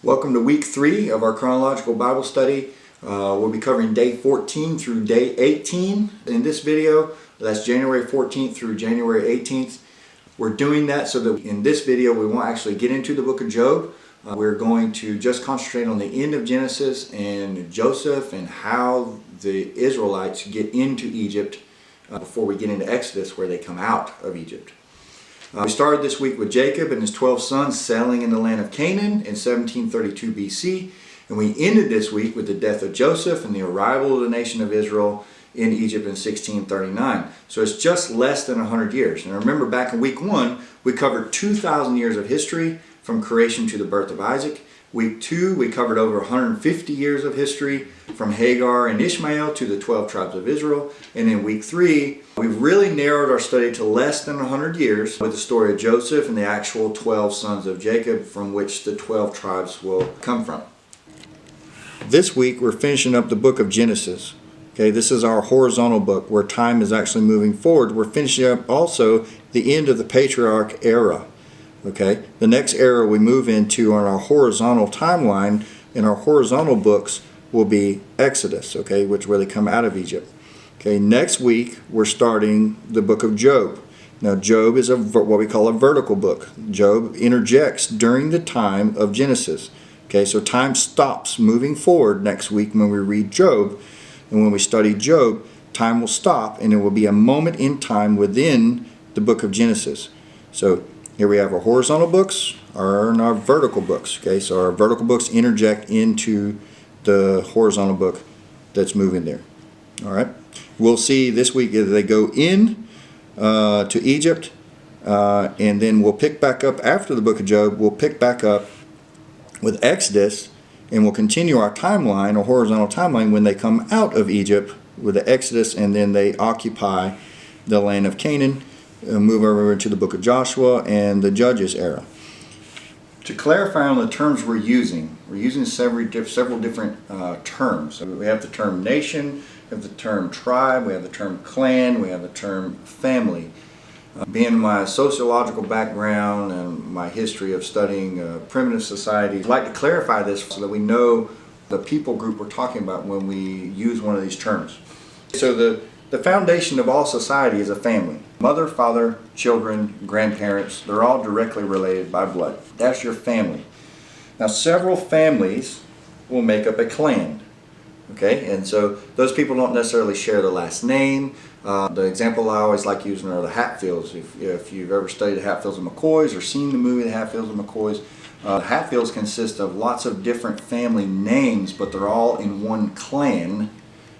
Welcome to week 3 of our chronological Bible study. We'll be covering day 14 through day 18 in this video. That's January 14th through January 18th. We're doing that so that in this video we won't actually get into the book of Job. We're going to just concentrate on the end of Genesis and Joseph and how the Israelites get into Egypt before we get into Exodus, where they come out of Egypt. We started this week with Jacob and his 12 sons sailing in the land of Canaan in 1732 BC. And we ended this week with the death of Joseph and the arrival of the nation of Israel in Egypt in 1639. So it's just less than 100 years. And remember, back in week 1, we covered 2,000 years of history from creation to the birth of Isaac. Week 2, we covered over 150 years of history from Hagar and Ishmael to the 12 tribes of Israel. And in week 3, we've really narrowed our study to less than 100 years with the story of Joseph and the actual 12 sons of Jacob, from which the 12 tribes will come from. This week, we're finishing up the book of Genesis. Okay, this is our horizontal book where time is actually moving forward. We're finishing up also the end of the patriarch era. Okay, the next era we move into on our horizontal timeline in our horizontal books will be Exodus, okay, which is where they come out of Egypt. Okay, next week we're starting the book of Job. Now Job is what we call a vertical book. Job interjects during the time of Genesis. Okay, so time stops moving forward next week when we read Job, and when we study Job, time will stop and it will be a moment in time within the book of Genesis. So here we have our horizontal books and our vertical books. Okay, so our vertical books interject into the horizontal book that's moving there. All right, we'll see this week that they go in to Egypt, and then we'll pick back up after the book of Job. We'll pick back up with Exodus, and we'll continue our timeline, our horizontal timeline, when they come out of Egypt with the Exodus, and then they occupy the land of Canaan. Move over into the book of Joshua and the Judges era. To clarify on the terms we're using several different terms. So we have the term nation, we have the term tribe, we have the term clan, we have the term family. Being my sociological background and my history of studying primitive societies, I'd like to clarify this so that we know the people group we're talking about when we use one of these terms. So the foundation of all society is a family. Mother, father, children, grandparents, they're all directly related by blood. That's your family. Now, several families will make up a clan. Okay, and so those people don't necessarily share the last name. The example I always like using are the Hatfields. If you've ever studied the Hatfields and McCoys or seen the movie The Hatfields and McCoys, Hatfields consist of lots of different family names, but they're all in one clan.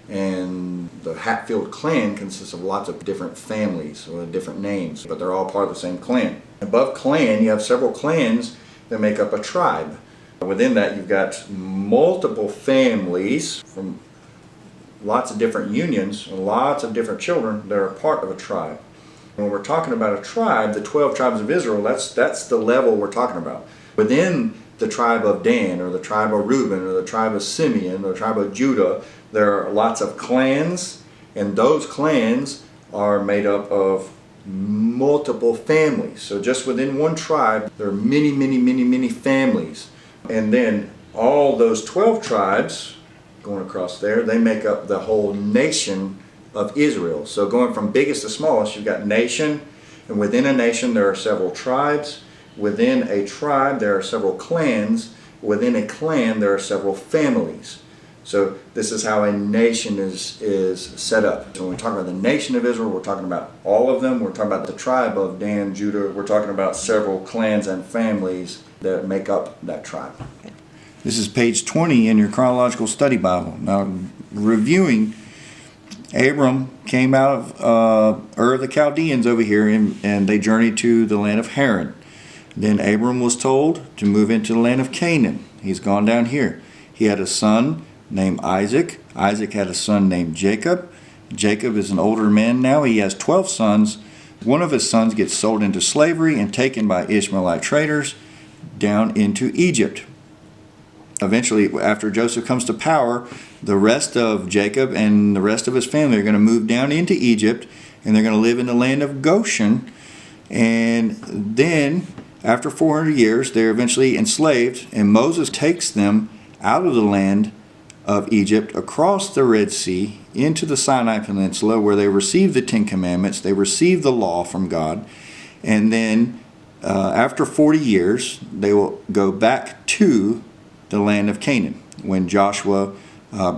And the Hatfield clan consists of lots of different families with different names, but they're all part of the same clan. Above clan, you have several clans that make up a tribe. Within that, you've got multiple families from lots of different unions and lots of different children that are part of a tribe. When we're talking about a tribe, the 12 tribes of Israel, that's the level we're talking about. Within the tribe of Dan, or the tribe of Reuben, or the tribe of Simeon, or the tribe of Judah, there are lots of clans, and those clans are made up of multiple families. So just within one tribe, there are many families. And then all those 12 tribes going across there, they make up the whole nation of Israel. So going from biggest to smallest, you've got nation, and within a nation there are several tribes. Within a tribe there are several clans. Within a clan there are several families. So this is how a nation is set up. So when we talk about the nation of Israel, we're talking about all of them. We're talking about the tribe of Dan, Judah. We're talking about several clans and families that make up that tribe. This is page 20 in your Chronological Study Bible. Now, reviewing, Abram came out of Ur of the Chaldeans over here, and they journeyed to the land of Haran. Then Abram was told to move into the land of Canaan. He's gone down here. He had a son named Isaac. Isaac had a son named Jacob. Jacob is an older man now. He has 12 sons. One of his sons gets sold into slavery and taken by Ishmaelite traders down into Egypt. Eventually, after Joseph comes to power, the rest of Jacob and the rest of his family are going to move down into Egypt, and they're going to live in the land of Goshen. And then After 400 years, they're eventually enslaved, and Moses takes them out of the land of Egypt across the Red Sea into the Sinai Peninsula, where they receive the Ten Commandments, they receive the law from God, and then after 40 years, they will go back to the land of Canaan when Joshua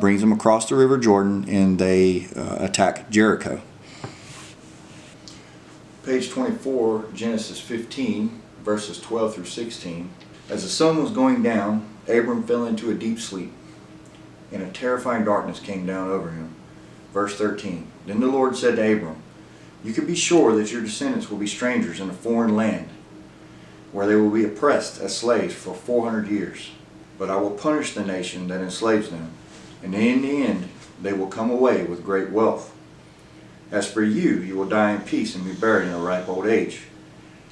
brings them across the River Jordan and they attack Jericho. Page 24, Genesis 15, verses 12 through 16. As the sun was going down, Abram fell into a deep sleep, and a terrifying darkness came down over him. Verse 13. Then the Lord said to Abram, "You can be sure that your descendants will be strangers in a foreign land, where they will be oppressed as slaves for 400 years. But I will punish the nation that enslaves them, and in the end they will come away with great wealth. As for you, you will die in peace and be buried in a ripe old age.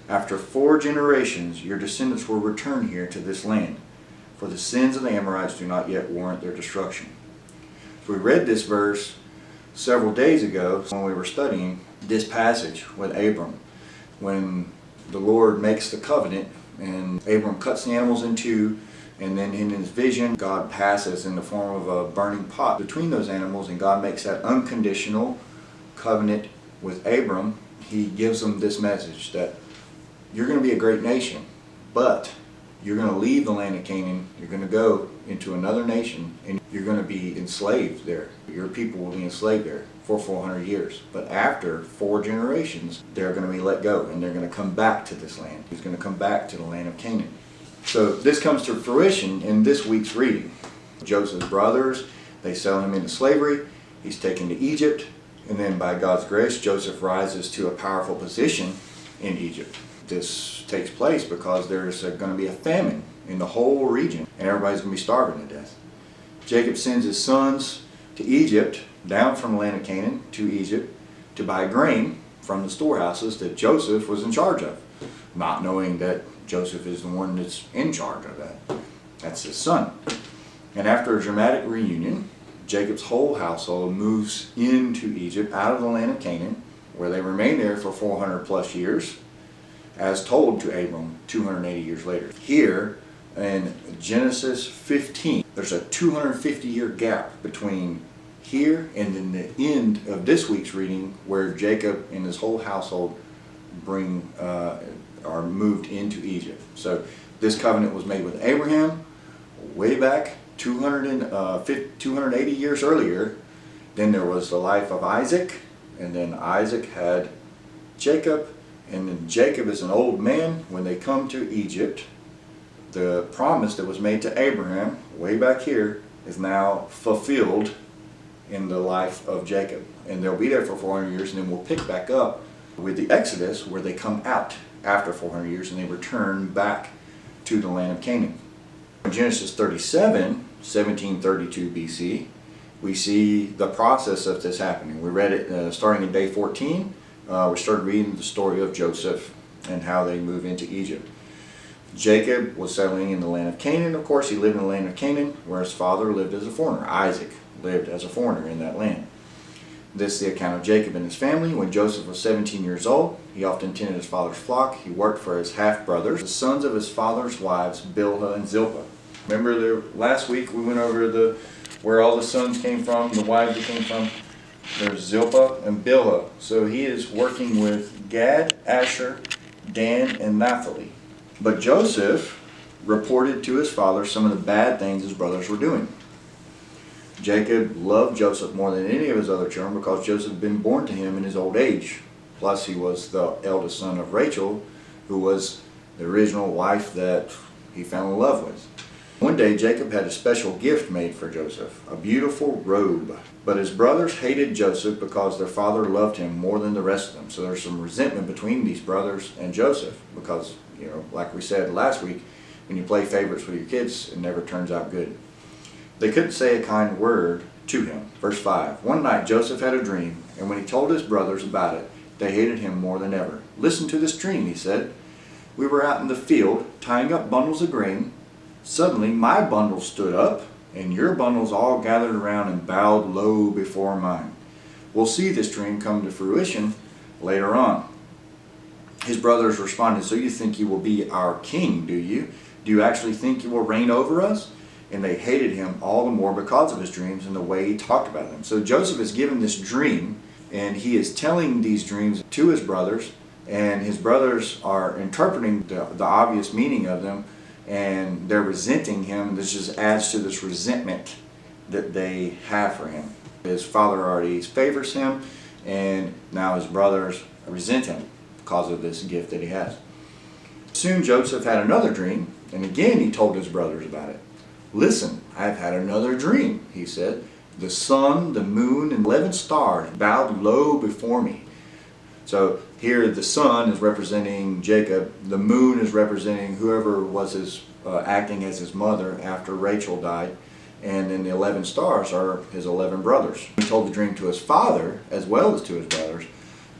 After 4 generations, your descendants will return here to this land, for the sins of the Amorites do not yet warrant their destruction." So we read this verse several days ago when we were studying this passage with Abram, when the Lord makes the covenant and Abram cuts the animals in two, and then in his vision God passes in the form of a burning pot between those animals, and God makes that unconditional covenant with Abram. He gives them this message that you're going to be a great nation, but you're going to leave the land of Canaan, you're going to go into another nation, and you're going to be enslaved there. Your people will be enslaved there for 400 years. But after 4 generations, they're going to be let go, and they're going to come back to this land. He's going to come back to the land of Canaan. So this comes to fruition in this week's reading. Joseph's brothers, they sell him into slavery. He's taken to Egypt, and then by God's grace, Joseph rises to a powerful position in Egypt. This takes place because there's going to be a famine in the whole region, and everybody's going to be starving to death. Jacob sends his sons to Egypt, down from the land of Canaan to Egypt, to buy grain from the storehouses that Joseph was in charge of, not knowing that Joseph is the one that's in charge of that. That's his son. And after a dramatic reunion, Jacob's whole household moves into Egypt, out of the land of Canaan, where they remain there for 400 plus years, as told to Abram 280 years later. Here in Genesis 15, there's a 250-year gap between here and then the end of this week's reading, where Jacob and his whole household are moved into Egypt. So this covenant was made with Abraham way back 280 years earlier. Then there was the life of Isaac, and then Isaac had Jacob, and then Jacob is an old man when they come to Egypt. The promise that was made to Abraham way back here is now fulfilled in the life of Jacob. And they'll be there for 400 years, and then we'll pick back up with the Exodus, where they come out after 400 years and they return back to the land of Canaan. In Genesis 37, 1732 BC, we see the process of this happening. We read it starting in day 14. We started reading the story of Joseph and how they move into Egypt. Jacob was settling in the land of Canaan. Of course, he lived in the land of Canaan, where his father lived as a foreigner. Isaac lived as a foreigner in that land. This is the account of Jacob and his family. When Joseph was 17 years old, he often tended his father's flock. He worked for his half-brothers, the sons of his father's wives, Bilhah and Zilpah. Remember last week we went over where all the sons came from, the wives that came from. There's Zilpah and Bilhah. So he is working with Gad, Asher, Dan, and Naphtali. But Joseph reported to his father some of the bad things his brothers were doing. Jacob loved Joseph more than any of his other children because Joseph had been born to him in his old age. Plus he was the eldest son of Rachel, who was the original wife that he fell in love with. One day Jacob had a special gift made for Joseph, a beautiful robe. But his brothers hated Joseph because their father loved him more than the rest of them. So there's some resentment between these brothers and Joseph because, like we said last week, when you play favorites with your kids, it never turns out good. They couldn't say a kind word to him. Verse 5, one night Joseph had a dream, and when he told his brothers about it, they hated him more than ever. Listen to this dream, he said. We were out in the field tying up bundles of grain. Suddenly my bundle stood up, and your bundles all gathered around and bowed low before mine. We'll see this dream come to fruition later on. His brothers responded, so you think you will be our king, do you? Do you actually think you will reign over us? And they hated him all the more because of his dreams and the way he talked about them. So Joseph is given this dream, and he is telling these dreams to his brothers, and his brothers are interpreting the obvious meaning of them, and they're resenting him. This just adds to this resentment that they have for him. His father already favors him, and now his brothers resent him because of this gift that he has. Soon Joseph had another dream, and again he told his brothers about it. Listen, I've had another dream, he said. The sun, the moon, and 11 stars bowed low before me. So here the sun is representing Jacob. The moon is representing whoever was acting as his mother after Rachel died. And then the 11 stars are his 11 brothers. He told the dream to his father as well as to his brothers,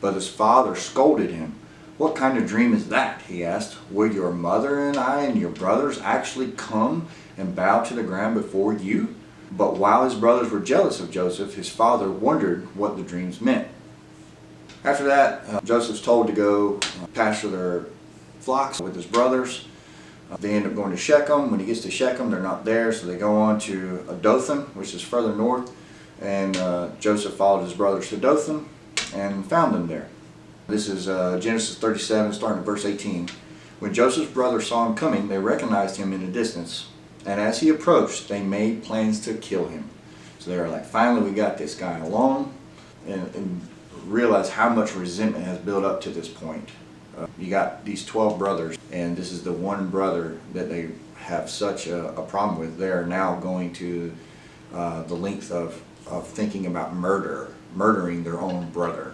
but his father scolded him. What kind of dream is that? He asked. Will your mother and I and your brothers actually come and bow to the ground before you? But while his brothers were jealous of Joseph, his father wondered what the dreams meant. After that, Joseph's told to go pasture their flocks with his brothers. They end up going to Shechem. When he gets to Shechem, they're not there, so they go on to Dothan, which is further north. And Joseph followed his brothers to Dothan and found them there. This is Genesis 37, starting at verse 18. When Joseph's brothers saw him coming, they recognized him in the distance. And as he approached, they made plans to kill him. So they were like, finally we got this guy alone, and realize how much resentment has built up to this point. You got these 12 brothers, and this is the one brother that they have such a problem with. They are now going to the length of thinking about murdering their own brother.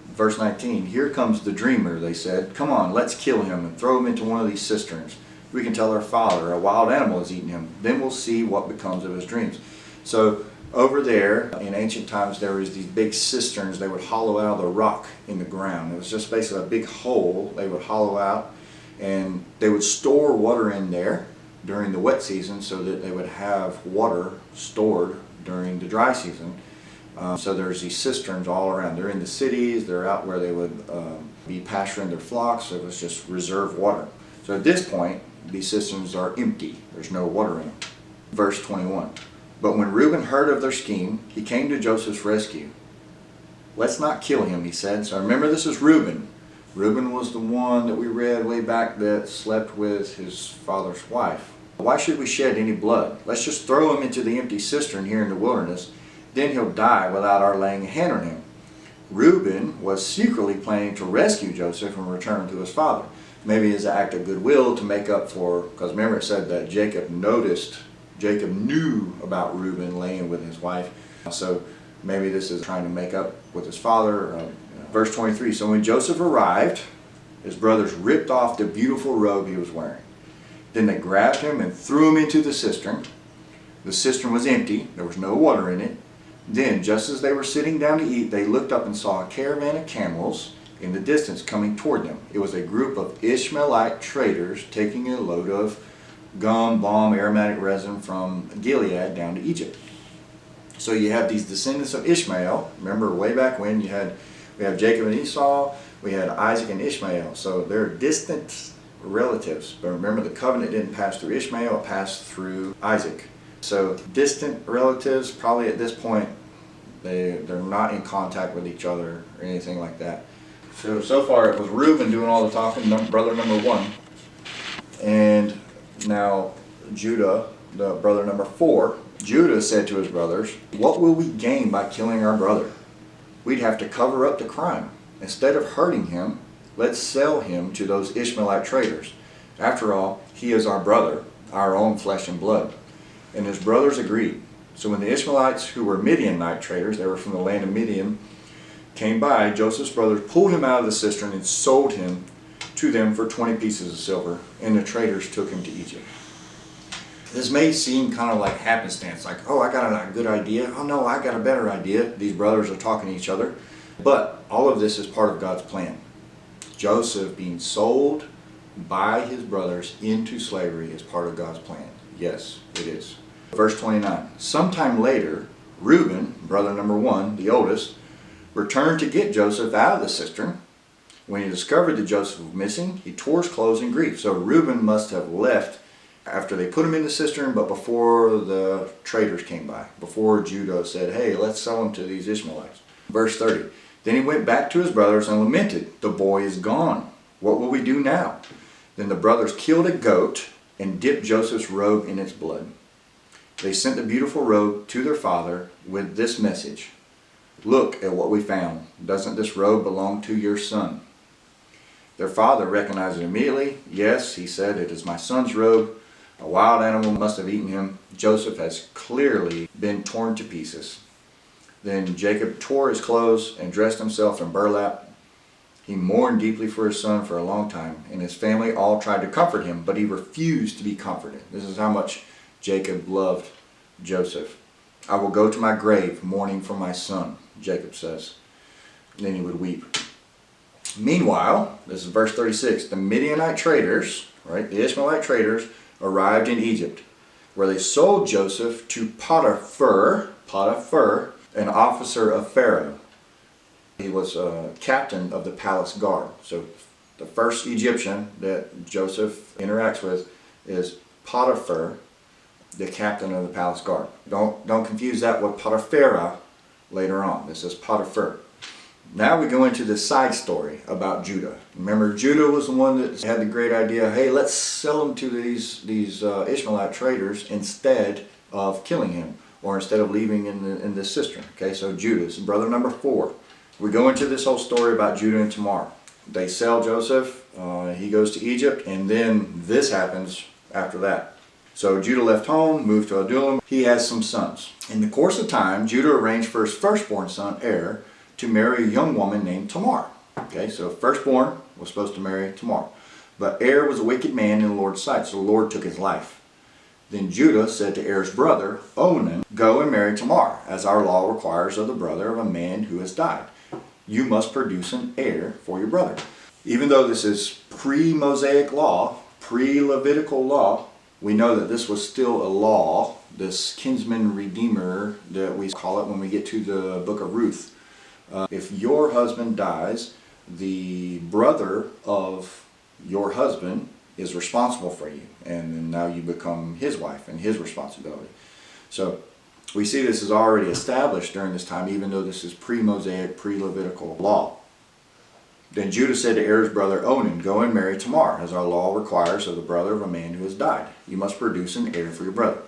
Verse 19, here comes the dreamer, they said. Come on, let's kill him and throw him into one of these cisterns. We can tell our father a wild animal has eaten him. Then we'll see what becomes of his dreams. So over there, in ancient times, there was these big cisterns. They would hollow out the rock in the ground. It was just basically a big hole they would hollow out, and they would store water in there during the wet season so that they would have water stored during the dry season. So there's these cisterns all around. They're in the cities. They're out where they would be pasturing their flocks. It was just reserved water. So at this point, these cisterns are empty. There's no water in them. Verse 21. But when Reuben heard of their scheme, he came to Joseph's rescue. Let's not kill him, he said. So remember, this is Reuben. Reuben was the one that we read way back that slept with his father's wife. Why should we shed any blood? Let's just throw him into the empty cistern here in the wilderness. Then he'll die without our laying a hand on him. Reuben was secretly planning to rescue Joseph and return him to his father. Maybe as an act of goodwill to make up for, because remember it said that Jacob knew about Reuben laying with his wife. So maybe this is trying to make up with his father. Verse 23, so when Joseph arrived, his brothers ripped off the beautiful robe he was wearing. Then they grabbed him and threw him into the cistern. The cistern was empty. There was no water in it. Then, just as they were sitting down to eat, they looked up and saw a caravan of camels in the distance coming toward them. It was a group of Ishmaelite traders taking a load of gum, balm, aromatic resin from Gilead down to Egypt. So you have these descendants of Ishmael. Remember way back when we have Jacob and Esau, we had Isaac and Ishmael. So they're distant relatives. But remember, the covenant didn't pass through Ishmael, it passed through Isaac. So distant relatives, probably at this point, they're not in contact with each other or anything like that. So far it was Reuben doing all the talking, brother number one. And now Judah, the brother number 4, Judah said to his brothers, what will we gain by killing our brother? We'd have to cover up the crime. Instead of hurting him, let's sell him to those Ishmaelite traders. After all, he is our brother, our own flesh and blood. And his brothers agreed. So when the Ishmaelites, who were Midianite traders, they were from the land of Midian, came by, Joseph's brothers pulled him out of the cistern and sold him to them for 20 pieces of silver, and the traders took him to Egypt. This may seem kind of like happenstance, like, oh, I got a good idea. Oh no, I got a better idea. These brothers are talking to each other. But all of this is part of God's plan. Joseph being sold by his brothers into slavery is part of God's plan. Yes, it is. Verse 29. Sometime later, Reuben, brother number 1, the oldest, returned to get Joseph out of the cistern. When he discovered that Joseph was missing, he tore his clothes in grief. So Reuben must have left after they put him in the cistern, but before the traders came by, before Judah said, hey, let's sell him to these Ishmaelites. Verse 30, then he went back to his brothers and lamented, the boy is gone. What will we do now? Then the brothers killed a goat and dipped Joseph's robe in its blood. They sent the beautiful robe to their father with this message, look at what we found. Doesn't this robe belong to your son? Their father recognized it immediately. Yes, he said, it is my son's robe. A wild animal must have eaten him. Joseph has clearly been torn to pieces. Then Jacob tore his clothes and dressed himself in burlap. He mourned deeply for his son for a long time, and his family all tried to comfort him, but he refused to be comforted. This is how much Jacob loved Joseph. I will go to my grave mourning for my son, Jacob says. And then he would weep. Meanwhile, this is verse 36, the Midianite traders, right, the Ishmaelite traders, arrived in Egypt, where they sold Joseph to Potiphar, an officer of Pharaoh. He was a captain of the palace guard. So the first Egyptian that Joseph interacts with is Potiphar, the captain of the palace guard. Don't confuse that with Potiphar later on. This is Potiphar. Now we go into the side story about Judah. Remember, Judah was the one that had the great idea, hey, let's sell him to these Ishmaelite traders instead of killing him, or instead of leaving in the cistern. Okay, so Judah is brother number 4. We go into this whole story about Judah and Tamar. They sell Joseph, he goes to Egypt, and then this happens after that. So Judah left home, moved to Adullam. He has some sons. In the course of time, Judah arranged for his firstborn son, Er, to marry a young woman named Tamar. Okay, so firstborn was supposed to marry Tamar. But Er was a wicked man in the Lord's sight, so the Lord took his life. Then Judah said to Er's brother, Onan, go and marry Tamar, as our law requires of the brother of a man who has died. You must produce an heir for your brother. Even though this is pre-Mosaic law, pre-Levitical law, we know that this was still a law, this kinsman redeemer that we call it when we get to the book of Ruth. If your husband dies, the brother of your husband is responsible for you, and then now you become his wife and his responsibility. So we see this is already established during this time, even though this is pre-Mosaic, pre-Levitical law. Then Judah said to Er's brother Onan, go and marry Tamar, as our law requires of the brother of a man who has died. You must produce an heir for your brother.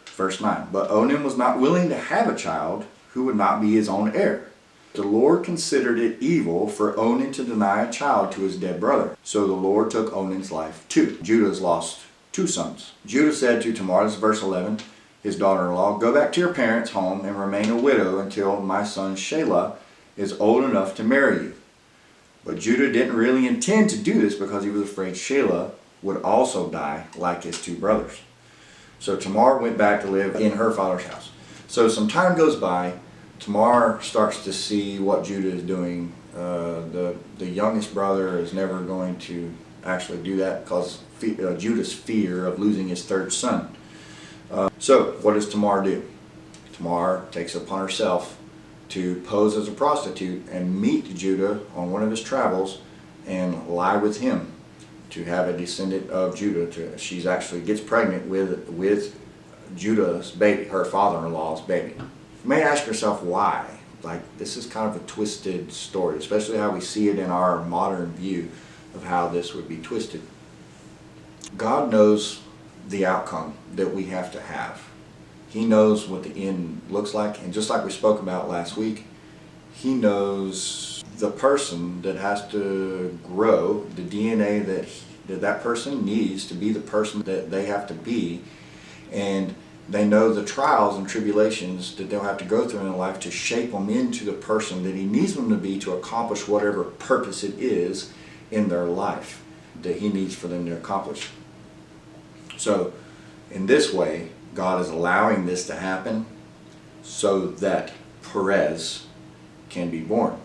Verse 9, but Onan was not willing to have a child who would not be his own heir. The Lord considered it evil for Onan to deny a child to his dead brother. So the Lord took Onan's life too. Judah has lost 2 sons. Judah said to Tamar, this is verse 11, his daughter-in-law, go back to your parents' home and remain a widow until my son Shelah is old enough to marry you. But Judah didn't really intend to do this because he was afraid Shelah would also die like his 2 brothers. So Tamar went back to live in her father's house. So some time goes by. Tamar starts to see what Judah is doing. The youngest brother is never going to actually do that because Judah's fear of losing his 3rd son. So what does Tamar do? Tamar takes it upon herself to pose as a prostitute and meet Judah on one of his travels and lie with him to have a descendant of Judah. She actually gets pregnant with Judah's baby, her father-in-law's baby. You may ask yourself why. Like, this is kind of a twisted story, especially how we see it in our modern view of how this would be twisted. God knows the outcome that we have to have. He knows what the end looks like, and just like we spoke about last week, He knows the person that has to grow, the DNA that person needs to be the person that they have to be, and they know the trials and tribulations that they'll have to go through in their life to shape them into the person that He needs them to be to accomplish whatever purpose it is in their life that He needs for them to accomplish. So in this way, God is allowing this to happen so that Perez can be born.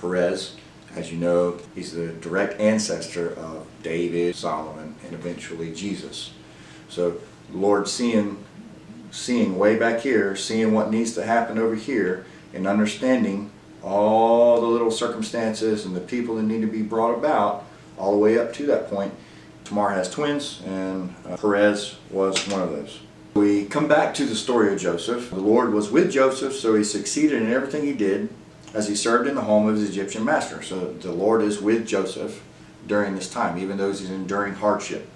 Perez, as you know, he's the direct ancestor of David, Solomon, and eventually Jesus. So the Lord seeing way back here, seeing what needs to happen over here, and understanding all the little circumstances and the people that need to be brought about all the way up to that point. Tamar has twins, and Perez was one of those. We come back to the story of Joseph. The Lord was with Joseph, so he succeeded in everything he did as he served in the home of his Egyptian master. So the Lord is with Joseph during this time, even though he's enduring hardship.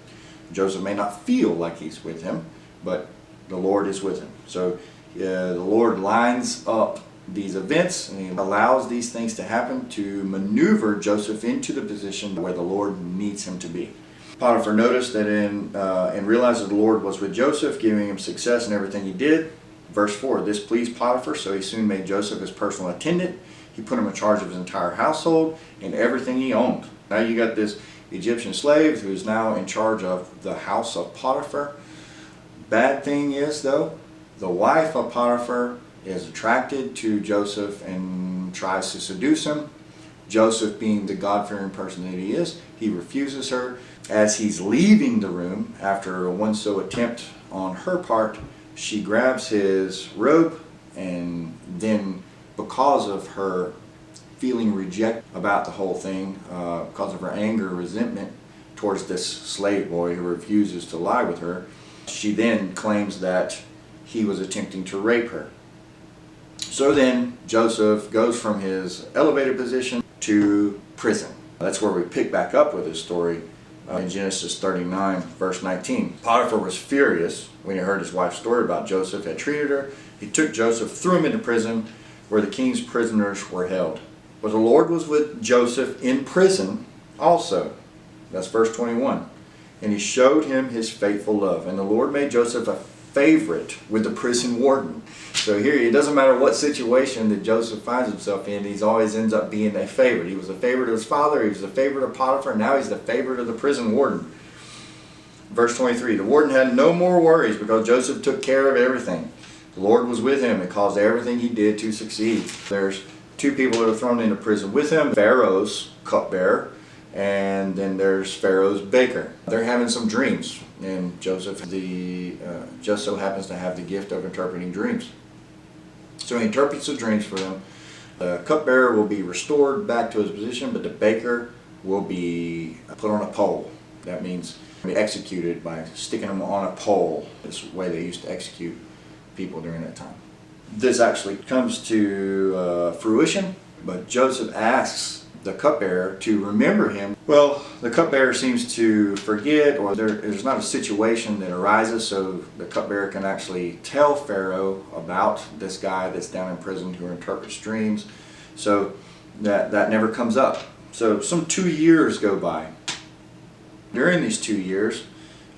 Joseph may not feel like he's with him, but the Lord is with him. So the Lord lines up these events, and he allows these things to happen to maneuver Joseph into the position where the Lord needs him to be. Potiphar noticed that and realized that the Lord was with Joseph, giving him success in everything he did. Verse 4, this pleased Potiphar, so he soon made Joseph his personal attendant. He put him in charge of his entire household and everything he owned. Now you got this Egyptian slave who is now in charge of the house of Potiphar. Bad thing is, though, the wife of Potiphar is attracted to Joseph and tries to seduce him. Joseph, being the God-fearing person that he is, he refuses her. As he's leaving the room, after a one-so attempt on her part, she grabs his robe, and then because of her feeling rejected about the whole thing, because of her anger, resentment towards this slave boy who refuses to lie with her, she then claims that he was attempting to rape her. So then Joseph goes from his elevated position to prison. That's where we pick back up with his story in Genesis 39, verse 19. Potiphar was furious when he heard his wife's story about Joseph had treated her. He took Joseph, threw him into prison where the king's prisoners were held. But the Lord was with Joseph in prison also. That's verse 21. And he showed him his faithful love. And the Lord made Joseph a favorite with the prison warden. So here, it doesn't matter what situation that Joseph finds himself in, he always ends up being a favorite. He was a favorite of his father, he was a favorite of Potiphar, now he's the favorite of the prison warden. Verse 23, the warden had no more worries because Joseph took care of everything. The Lord was with him and caused everything he did to succeed. There's two people that are thrown into prison with him, Pharaoh's cupbearer, and then there's Pharaoh's baker. They're having some dreams, and Joseph just so happens to have the gift of interpreting dreams. So he interprets the dreams for them. The cupbearer will be restored back to his position, but the baker will be put on a pole. That means be executed by sticking him on a pole. This way they used to execute people during that time. This actually comes to fruition, but Joseph asks the cupbearer to remember him. Well, the cupbearer seems to forget, or there's not a situation that arises so the cupbearer can actually tell Pharaoh about this guy that's down in prison who interprets dreams. So that never comes up. So some 2 years go by. During these 2 years,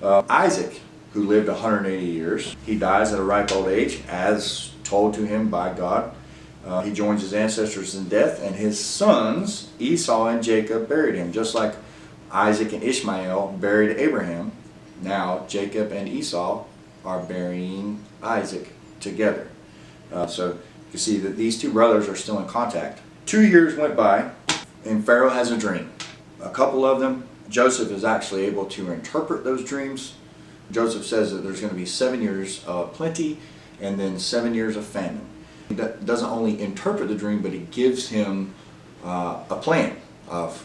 Isaac, who lived 180 years, he dies at a ripe old age, as told to him by God. He joins his ancestors in death, and his sons, Esau and Jacob, buried him. Just like Isaac and Ishmael buried Abraham, now Jacob and Esau are burying Isaac together. So you see that these two brothers are still in contact. 2 years went by, and Pharaoh has a dream. A couple of them, Joseph is actually able to interpret those dreams. Joseph says that there's going to be 7 years of plenty, and then 7 years of famine. He doesn't only interpret the dream, but he gives him a plan of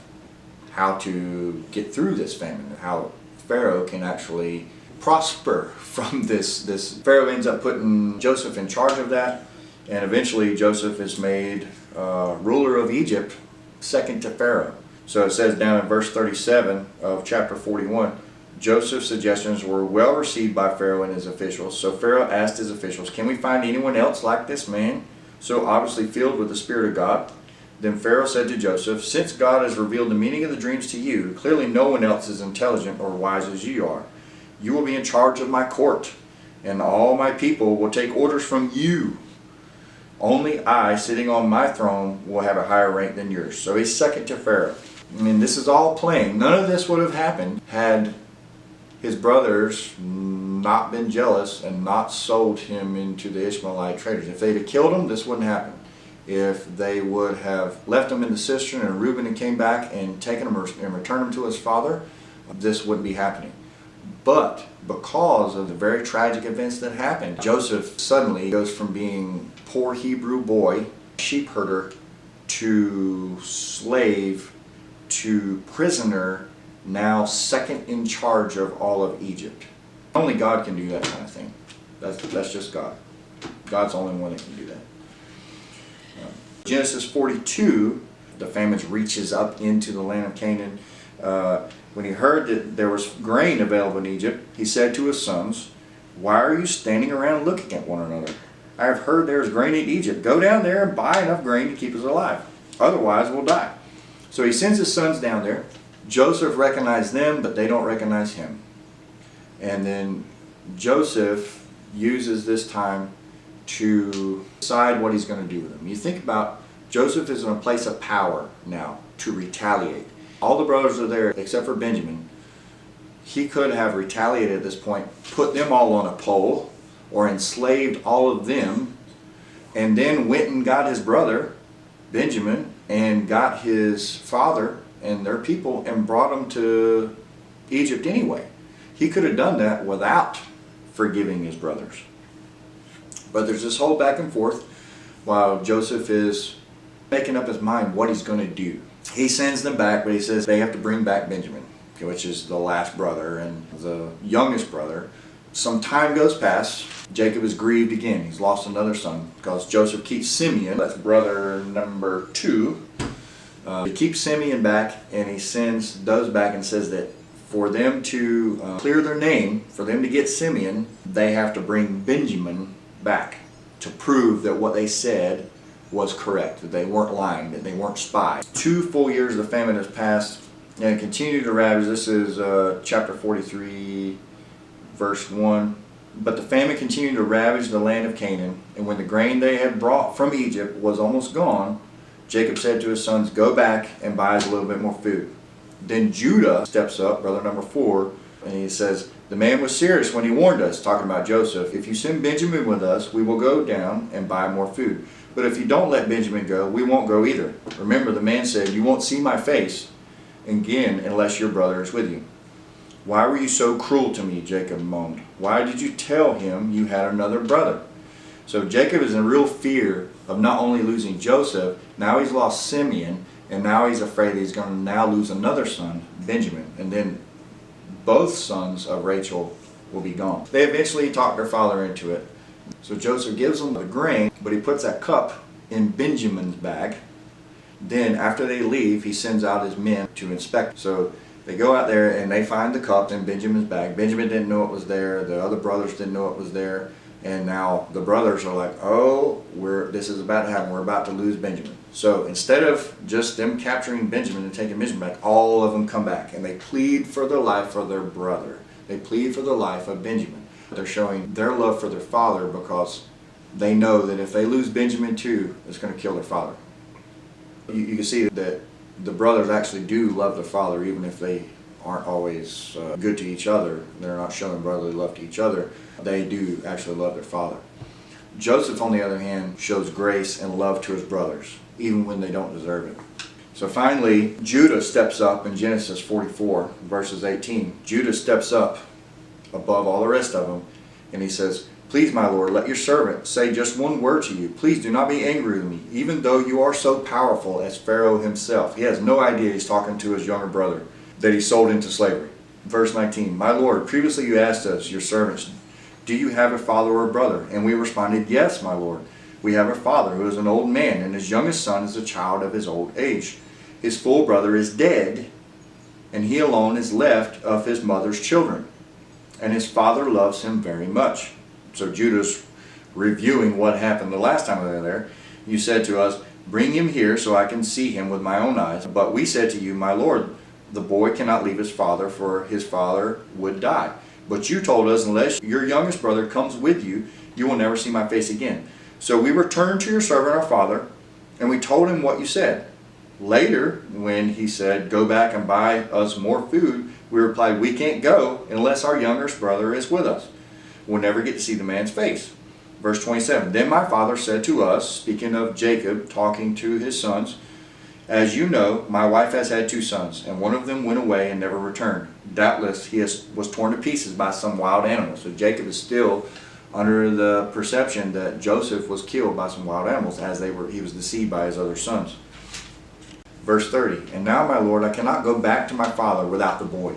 how to get through this famine, how Pharaoh can actually prosper from this. Pharaoh ends up putting Joseph in charge of that, and eventually Joseph is made ruler of Egypt, second to Pharaoh. So it says down in verse 37 of chapter 41, Joseph's suggestions were well received by Pharaoh and his officials. So Pharaoh asked his officials, can we find anyone else like this man, so obviously filled with the Spirit of God? Then Pharaoh said to Joseph, since God has revealed the meaning of the dreams to you, clearly no one else is intelligent or wise as you are. You will be in charge of my court, and all my people will take orders from you. Only I, sitting on my throne, will have a higher rank than yours. So he's second to Pharaoh. I mean, this is all plain. None of this would have happened had his brothers not been jealous and not sold him into the Ishmaelite traders. If they'd have killed him, this wouldn't happen. If they would have left him in the cistern and Reuben came back and taken him and returned him to his father, this wouldn't be happening. But because of the very tragic events that happened, Joseph suddenly goes from being poor Hebrew boy, sheep herder, to slave to prisoner, now second in charge of all of Egypt. Only God can do that kind of thing. That's just God. God's the only one that can do that. Genesis 42, the famine reaches up into the land of Canaan. When he heard that there was grain available in Egypt, he said to his sons, "Why are you standing around looking at one another? I have heard there is grain in Egypt. Go down there and buy enough grain to keep us alive. Otherwise we'll die." So he sends his sons down there. Joseph recognized them, but they don't recognize him. And then Joseph uses this time to decide what he's going to do with them. You think about Joseph is in a place of power now to retaliate. All the brothers are there except for Benjamin. He could have retaliated at this point, put them all on a pole, or enslaved all of them, and then went and got his brother, Benjamin, and got his father and their people and brought them to Egypt anyway. He could have done that without forgiving his brothers. But there's this whole back and forth while Joseph is making up his mind what he's going to do. He sends them back, but he says they have to bring back Benjamin, which is the last brother and the youngest brother. Some time goes past. Jacob is grieved again. He's lost another son because Joseph keeps Simeon, that's brother number 2. He keeps Simeon back, and he goes back and says that for them to clear their name, for them to get Simeon, they have to bring Benjamin back to prove that what they said was correct, that they weren't lying, that they weren't spies. 2 full years of the famine has passed, and it continued to ravage. This is chapter 43, verse 1. But the famine continued to ravage the land of Canaan, and when the grain they had brought from Egypt was almost gone, Jacob said to his sons, "Go back and buy us a little bit more food." Then Judah steps up, brother number 4, and he says, "The man was serious when he warned us," talking about Joseph, "if you send Benjamin with us, we will go down and buy more food. But if you don't let Benjamin go, we won't go either. Remember, the man said, 'You won't see my face again unless your brother is with you.' Why were you so cruel to me?" Jacob moaned. "Why did you tell him you had another brother?" So Jacob is in real fear of not only losing Joseph, now he's lost Simeon, and now he's afraid he's going to now lose another son, Benjamin. And then both sons of Rachel will be gone. They eventually talk their father into it. So Joseph gives them the grain, but he puts that cup in Benjamin's bag. Then after they leave, he sends out his men to inspect. So they go out there and they find the cup in Benjamin's bag. Benjamin didn't know it was there. The other brothers didn't know it was there. And now the brothers are like, "Oh, this is about to happen. We're about to lose Benjamin." So instead of just them capturing Benjamin and taking Benjamin back, all of them come back and they plead for their life for their brother. They plead for the life of Benjamin. They're showing their love for their father because they know that if they lose Benjamin too, it's going to kill their father. You can see that the brothers actually do love their father, even if they aren't always good to each other. They're not showing brotherly love to each other. They do actually love their father. Joseph, on the other hand, shows grace and love to his brothers, even when they don't deserve it. So finally, Judah steps up in Genesis 44, verses 18. Judah steps up above all the rest of them, and he says, "Please, my Lord, let your servant say just one word to you. Please do not be angry with me, even though you are so powerful as Pharaoh himself." He has no idea he's talking to his younger brother that he sold into slavery. Verse 19, "My Lord, previously you asked us, your servants, 'Do you have a father or a brother?' And we responded, 'Yes, my Lord. We have a father who is an old man, and his youngest son is a child of his old age. His full brother is dead, and he alone is left of his mother's children. And his father loves him very much." So Judah's reviewing what happened the last time they were there. "You said to us, 'Bring him here so I can see him with my own eyes.' But we said to you, 'My Lord, the boy cannot leave his father, for his father would die.' But you told us, 'Unless your youngest brother comes with you, you will never see my face again.' So we returned to your servant our father, and we told him what you said. Later, when he said, 'Go back and buy us more food,' we replied, 'We can't go unless our youngest brother is with us. We'll never get to see the man's face.'" Verse 27, "Then my father said to us," speaking of Jacob talking to his sons, "As you know, my wife has had 2 sons, and one of them went away and never returned. Doubtless he was torn to pieces by some wild animal." So Jacob is still under the perception that Joseph was killed by some wild animals as he was deceived by his other sons. Verse 30, and now, my Lord, I cannot go back to my father without the boy.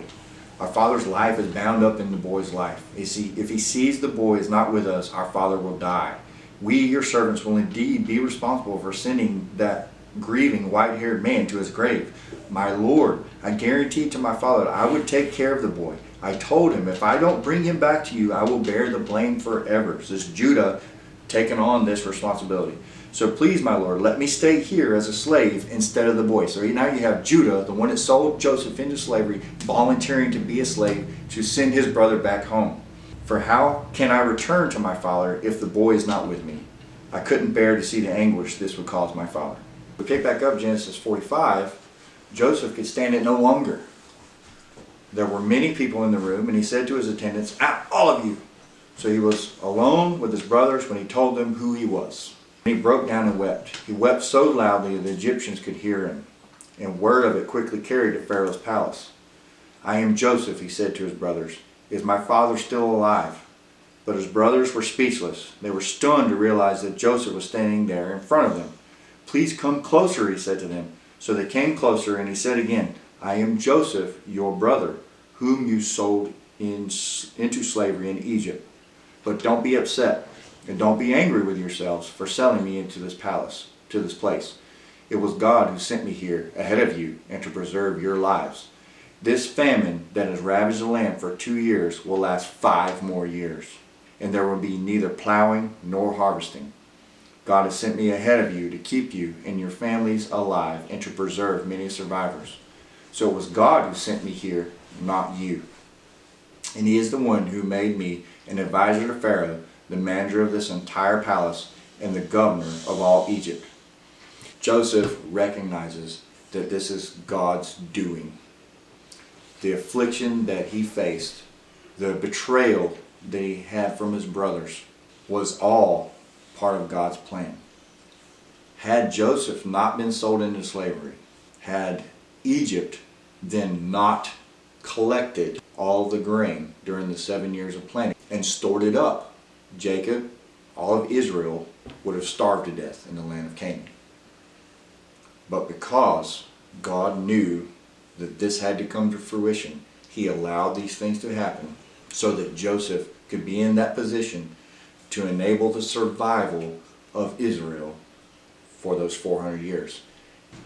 Our father's life is bound up in the boy's life. You see, if he sees the boy is not with us, our father will die. We, your servants, will indeed be responsible for sending that grieving white-haired man to his grave. My Lord, I guaranteed to my father that I would take care of the boy. I told him, if I don't bring him back to you, I will bear the blame forever. So this is Judah taking on this responsibility. So please, my Lord, let me stay here as a slave instead of the boy. So now you have Judah, the one that sold Joseph into slavery, volunteering to be a slave to send his brother back home. For how can I return to my father if the boy is not with me? I couldn't bear to see the anguish this would cause my father. We pick back up Genesis 45. Joseph could stand it no longer. There were many people in the room, and he said to his attendants, out, all of you. So he was alone with his brothers when he told them who he was. And he broke down and wept. He wept so loudly that the Egyptians could hear him, and word of it quickly carried to Pharaoh's palace. I am Joseph, he said to his brothers. Is my father still alive? But his brothers were speechless. They were stunned to realize that Joseph was standing there in front of them. Please come closer, he said to them. So they came closer, and he said again, I am Joseph, your brother, whom you sold into slavery in Egypt. But don't be upset, and don't be angry with yourselves for selling me into this palace, to this place. It was God who sent me here ahead of you and to preserve your lives. This famine that has ravaged the land for 2 years will last 5 more years, and there will be neither plowing nor harvesting. God has sent me ahead of you to keep you and your families alive and to preserve many survivors. So it was God who sent me here, not you. And he is the one who made me an advisor to Pharaoh, the manager of this entire palace, and the governor of all Egypt. Joseph recognizes that this is God's doing. The affliction that he faced, the betrayal that he had from his brothers, was all part of God's plan. Had Joseph not been sold into slavery, had Egypt then not collected all the grain during the 7 years of plenty and stored it up, Jacob, all of Israel, would have starved to death in the land of Canaan. But because God knew that this had to come to fruition, he allowed these things to happen so that Joseph could be in that position to enable the survival of Israel for those 400 years.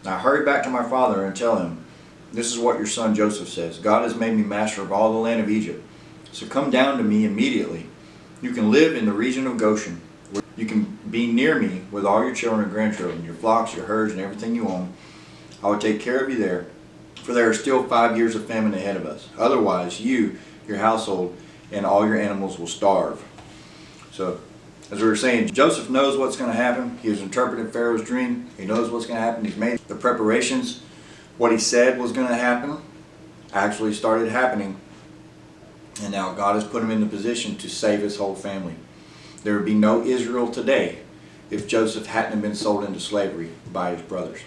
Now I hurry back to my father and tell him, this is what your son Joseph says. God has made me master of all the land of Egypt. So come down to me immediately. You can live in the region of Goshen. You can be near me with all your children and grandchildren, your flocks, your herds, and everything you own. I will take care of you there, for there are still 5 years of famine ahead of us. Otherwise, you, your household, and all your animals will starve. So, as we were saying, Joseph knows what's going to happen. He has interpreted Pharaoh's dream. He knows what's going to happen. He's made the preparations. What he said was going to happen actually started happening. And now God has put him in the position to save his whole family. There would be no Israel today if Joseph hadn't been sold into slavery by his brothers.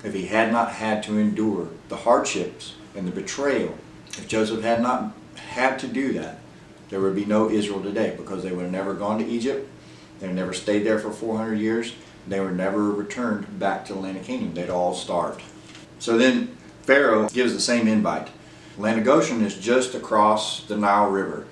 If he had not had to endure the hardships and the betrayal, if Joseph had not had to do that, there would be no Israel today, because they would have never gone to Egypt. They would never stayed there for 400 years. They were never returned back to the land of Canaan. They'd all starved. So then Pharaoh gives the same invite. The land of Goshen is just across the Nile River.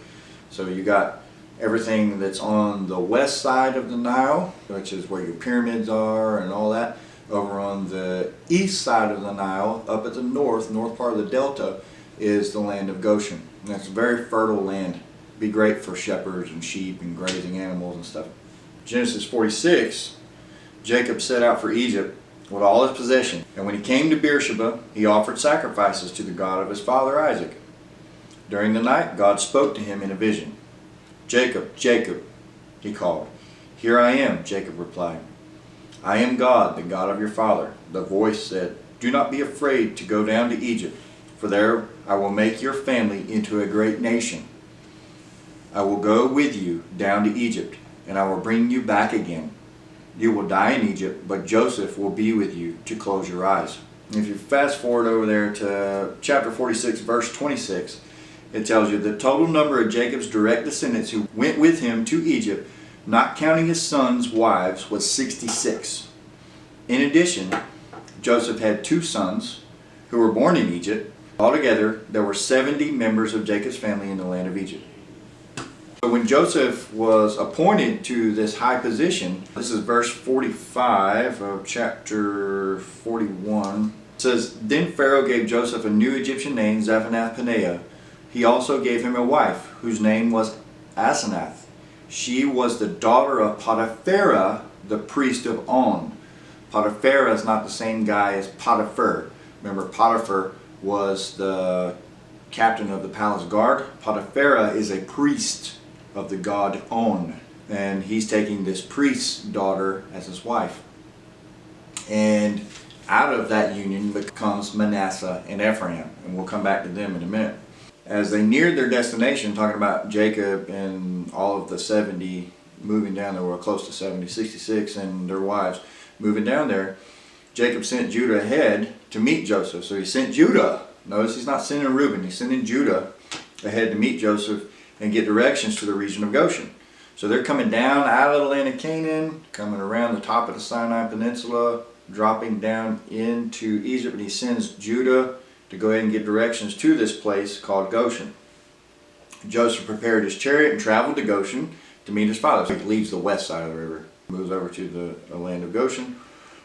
So you got everything that's on the west side of the Nile, which is where your pyramids are and all that. Over on the east side of the Nile, up at the north part of the delta, is the land of Goshen. And that's a very fertile land. Be great for shepherds and sheep and grazing animals and stuff. Genesis 46, Jacob set out for Egypt with all his possessions. And when he came to Beersheba, he offered sacrifices to the God of his father Isaac. During the night, God spoke to him in a vision. Jacob, Jacob, he called. Here I am, Jacob replied. I am God, the God of your father. The voice said, do not be afraid to go down to Egypt, for there I will make your family into a great nation. I will go with you down to Egypt, and I will bring you back again. You will die in Egypt, but Joseph will be with you to close your eyes. If you fast forward over there to chapter 46, verse 26, it tells you the total number of Jacob's direct descendants who went with him to Egypt, not counting his sons' wives, was 66. In addition, Joseph had 2 sons who were born in Egypt. Altogether, there were 70 members of Jacob's family in the land of Egypt. So when Joseph was appointed to this high position, this is verse 45 of chapter 41. It says, Then Pharaoh gave Joseph a new Egyptian name, Zaphanath-Paneah. He also gave him a wife, whose name was Asenath. She was the daughter of Potiphera, the priest of On. Potiphera is not the same guy as Potiphar. Remember, Potiphar was the captain of the palace guard. Potiphera is a priest of the god On, and he's taking this priest's daughter as his wife. And out of that union becomes Manasseh and Ephraim, and we'll come back to them in a minute. As they neared their destination, talking about Jacob and all of the 70 moving down, there were close to 70, 66, and their wives moving down there, Jacob sent Judah ahead to meet Joseph. So he sent Judah. Notice he's not sending Reuben, he's sending Judah ahead to meet Joseph and get directions to the region of Goshen. So they're coming down out of the land of Canaan, coming around the top of the Sinai Peninsula, dropping down into Egypt, and he sends Judah to go ahead and get directions to this place called Goshen. Joseph prepared his chariot and traveled to Goshen to meet his father. So he leaves the west side of the river, moves over to the land of Goshen.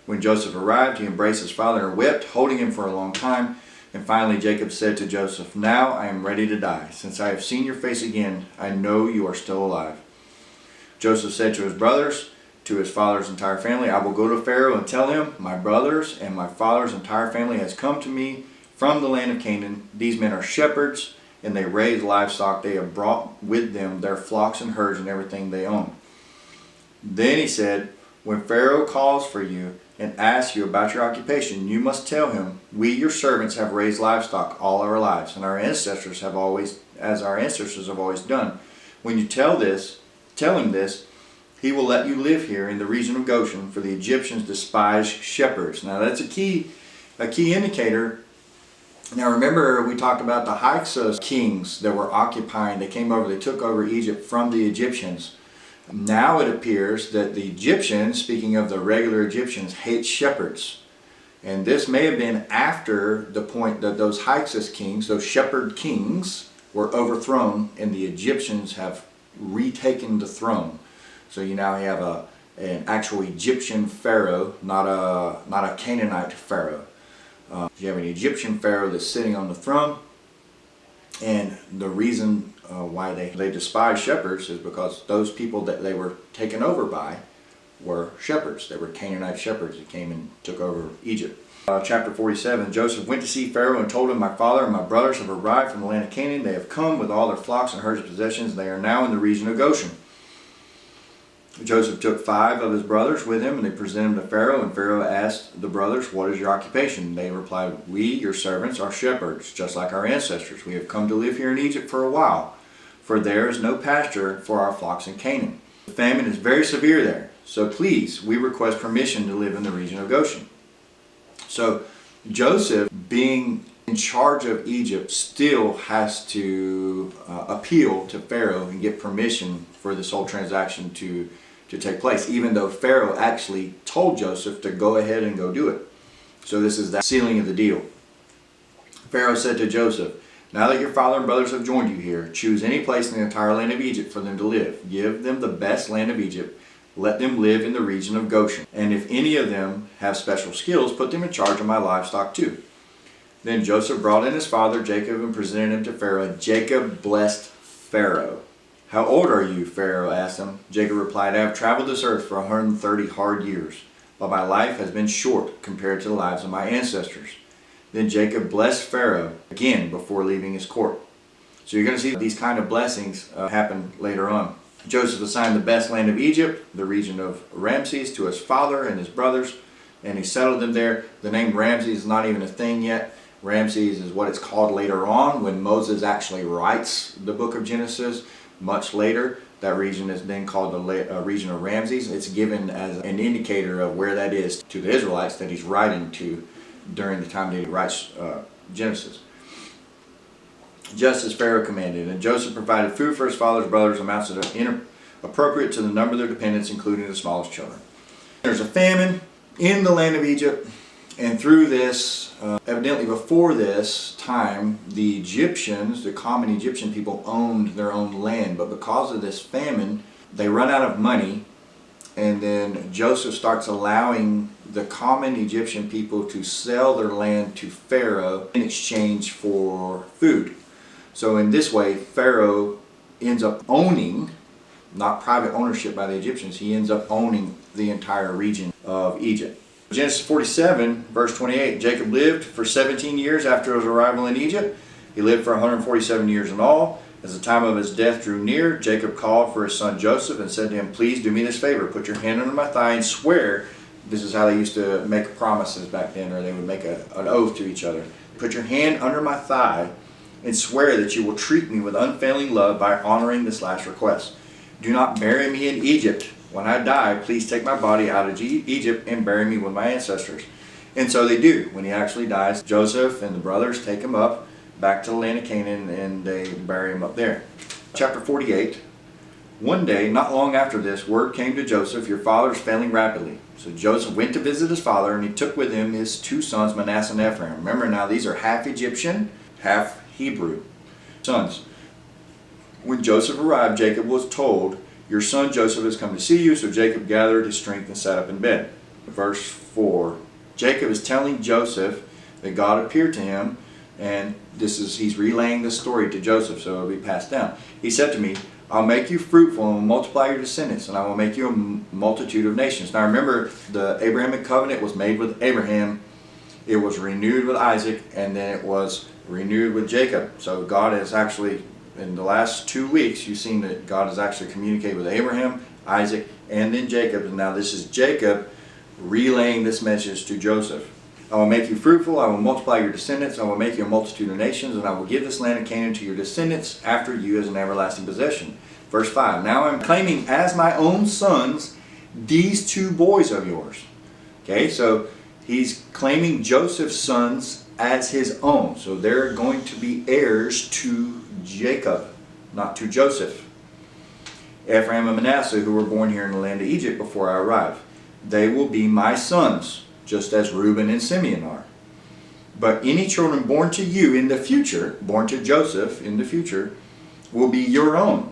When Joseph arrived, he embraced his father and wept, holding him for a long time. And finally Jacob said to Joseph, Now I am ready to die. Since I have seen your face again, I know you are still alive. Joseph said to his brothers, to his father's entire family, I will go to Pharaoh and tell him, My brothers and my father's entire family has come to me from the land of Canaan. These men are shepherds, and they raise livestock. They have brought with them their flocks and herds and everything they own. Then he said, When Pharaoh calls for you and asks you about your occupation, you must tell him, We, your servants, have raised livestock all our lives, and our ancestors have always done. When you tell him this, he will let you live here in the region of Goshen, for the Egyptians despise shepherds. Now that's a key indicator. Now remember, we talked about the Hyksos kings that were occupying. They came over, they took over Egypt from the Egyptians. Now it appears that the Egyptians, speaking of the regular Egyptians, hate shepherds. And this may have been after the point that those Hyksos kings, those shepherd kings, were overthrown, and the Egyptians have retaken the throne. So you now have an actual Egyptian pharaoh, not a Canaanite pharaoh. You have an Egyptian pharaoh that's sitting on the throne, and the reason why they despise shepherds is because those people that they were taken over by were shepherds. They were Canaanite shepherds that came and took over Egypt. Chapter 47, Joseph went to see Pharaoh and told him, My father and my brothers have arrived from the land of Canaan. They have come with all their flocks and herds and possessions. They are now in the region of Goshen. Joseph took 5 of his brothers with him, and they presented them to Pharaoh. And Pharaoh asked the brothers, What is your occupation? They replied, We, your servants, are shepherds, just like our ancestors. We have come to live here in Egypt for a while, for there is no pasture for our flocks in Canaan. The famine is very severe there, so please, we request permission to live in the region of Goshen. So Joseph, being in charge of Egypt, still has to appeal to Pharaoh and get permission for this whole transaction to take place, even though Pharaoh actually told Joseph to go ahead and go do it. So this is the sealing of the deal. Pharaoh said to Joseph, Now that your father and brothers have joined you here, choose any place in the entire land of Egypt for them to live. Give them the best land of Egypt. Let them live in the region of Goshen. And if any of them have special skills, put them in charge of my livestock too. Then Joseph brought in his father Jacob and presented him to Pharaoh. And Jacob blessed Pharaoh. How old are you? Pharaoh asked him. Jacob replied, I have traveled this earth for 130 hard years, but my life has been short compared to the lives of my ancestors. Then Jacob blessed Pharaoh again before leaving his court. So you're going to see these kind of blessings happen later on. Joseph assigned the best land of Egypt, the region of Ramses, to his father and his brothers, and he settled them there. The name Ramses is not even a thing yet. Ramses is what it's called later on when Moses actually writes the book of Genesis. Much later, that region is then called the region of Ramses. It's given as an indicator of where that is to the Israelites that he's writing to during the time that he writes Genesis. Just as Pharaoh commanded, and Joseph provided food for his father's brothers amounts that appropriate to the number of their dependents, including the smallest children. There's a famine in the land of Egypt, And through this, evidently before this time, the Egyptians, the common Egyptian people, owned their own land. But because of this famine, they run out of money. And then Joseph starts allowing the common Egyptian people to sell their land to Pharaoh in exchange for food. So in this way, Pharaoh ends up owning, not private ownership by the Egyptians, he ends up owning the entire region of Egypt. Genesis 47, verse 28, Jacob lived for 17 years after his arrival in Egypt. He lived for 147 years in all. As the time of his death drew near, Jacob called for his son Joseph and said to him, "Please do me this favor. Put your hand under my thigh and swear." This is how they used to make promises back then, or they would make an oath to each other. "Put your hand under my thigh and swear that you will treat me with unfailing love by honoring this last request. Do not bury me in Egypt. When I die, please take my body out of Egypt and bury me with my ancestors." And so they do. When he actually dies, Joseph and the brothers take him up back to the land of Canaan and they bury him up there. Chapter 48. One day, not long after this, word came to Joseph, "Your father is failing rapidly." So Joseph went to visit his father, and he took with him his two sons, Manasseh and Ephraim. Remember now, these are half Egyptian, half Hebrew sons. When Joseph arrived, Jacob was told, "Your son Joseph has come to see you." So Jacob gathered his strength and sat up in bed. Verse 4. Jacob is telling Joseph that God appeared to him, and he's relaying this story to Joseph, so it'll be passed down. He said to me, "I'll make you fruitful and will multiply your descendants, and I will make you a multitude of nations." Now remember, the Abrahamic covenant was made with Abraham, it was renewed with Isaac, and then it was renewed with Jacob. So God has actually, in the last 2 weeks, you've seen that God has actually communicated with Abraham, Isaac, and then Jacob. And now this is Jacob relaying this message to Joseph. "I will make you fruitful, I will multiply your descendants, I will make you a multitude of nations, and I will give this land of Canaan to your descendants after you as an everlasting possession." Verse 5, "Now I'm claiming as my own sons these two boys of yours." Okay, so he's claiming Joseph's sons as his own. So they're going to be heirs to Jacob, not to Joseph. "Ephraim and Manasseh, who were born here in the land of Egypt before I arrived. They will be my sons, just as Reuben and Simeon are. But any children born to you in the future, born to Joseph in the future, will be your own.